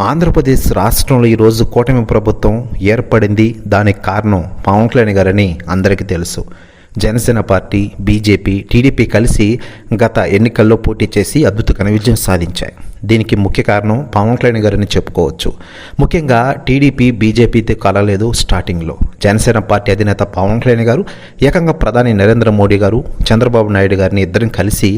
ఆంధ్రప్రదేశ్ రాష్ట్రంలో ఈరోజు కూటమి ప్రభుత్వం ఏర్పడింది. దానికి కారణం పవన్ కళ్యాణ్ గారని అందరికీ తెలుసు. జనసేన పార్టీ, బీజేపీ, టీడీపీ కలిసి గత ఎన్నికల్లో పోటీ చేసి అద్భుతమైన విజయం సాధించాయి. దీనికి ముఖ్య కారణం పవన్ కళ్యాణ్ గారని చెప్పుకోవచ్చు. ముఖ్యంగా టీడీపీ, బీజేపీతో కలలేదు. స్టార్టింగ్లో జనసేన పార్టీ అధినేత పవన్ కళ్యాణ్ గారు ఏకంగా ప్రధాని నరేంద్ర మోడీ గారు, చంద్రబాబు నాయుడు గారిని ఇద్దరిని కలిసి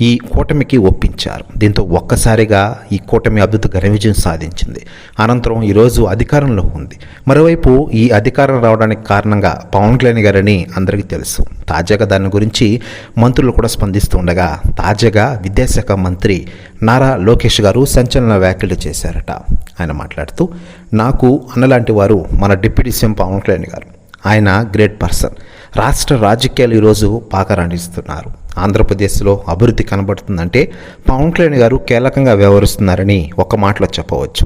ఈ కూటమికి ఒప్పించారు. దీంతో ఒక్కసారిగా ఈ కూటమి అద్భుత ఘన విజయం సాధించింది. అనంతరం ఈరోజు అధికారంలో ఉంది. మరోవైపు ఈ అధికారం రావడానికి కారణంగా పవన్ కళ్యాణ్ గారని అందరికీ తెలుసు. తాజాగా దాని గురించి మంత్రులు కూడా స్పందిస్తూ ఉండగా, తాజాగా విద్యాశాఖ మంత్రి నారా లోకేష్ గారు సంచలన వ్యాఖ్యలు చేశారట. ఆయన మాట్లాడుతూ, నాకు అన్నలాంటి వారు మన డిప్యూటీ సీఎం పవన్ కళ్యాణ్ గారు. ఆయన గ్రేట్ పర్సన్. రాష్ట్ర రాజకీయాలు ఈరోజు పాకరాణిస్తున్నారు. ఆంధ్రప్రదేశ్లో అభివృద్ధి కనబడుతుందంటే పవన్ కళ్యాణ్ గారు కీలకంగా వ్యవహరిస్తున్నారని ఒక మాటలో చెప్పవచ్చు.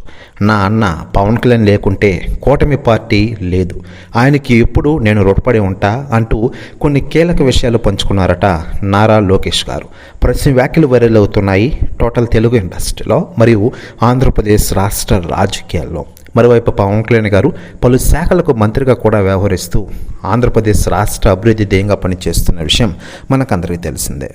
నా అన్న పవన్ కళ్యాణ్ లేకుంటే కూటమి పార్టీ లేదు, ఆయనకి ఎప్పుడు నేను రుణపడి ఉంటా అంటూ కొన్ని కీలక విషయాలు పంచుకున్నారట నారా లోకేష్ గారు. ప్రతి వ్యాఖ్యలు వైరల్ అవుతున్నాయి టోటల్ తెలుగు ఇండస్ట్రీలో మరియు ఆంధ్రప్రదేశ్ రాష్ట్ర రాజకీయాల్లో. మరోవైపు పవన్ కళ్యాణ్ గారు పలు శాఖలకు మంత్రిగా కూడా వ్యవహరిస్తూ ఆంధ్రప్రదేశ్ రాష్ట్ర అభివృద్ధి ధ్యేయంగా పనిచేస్తున్న విషయం మనకందరికీ తెలిసిందే.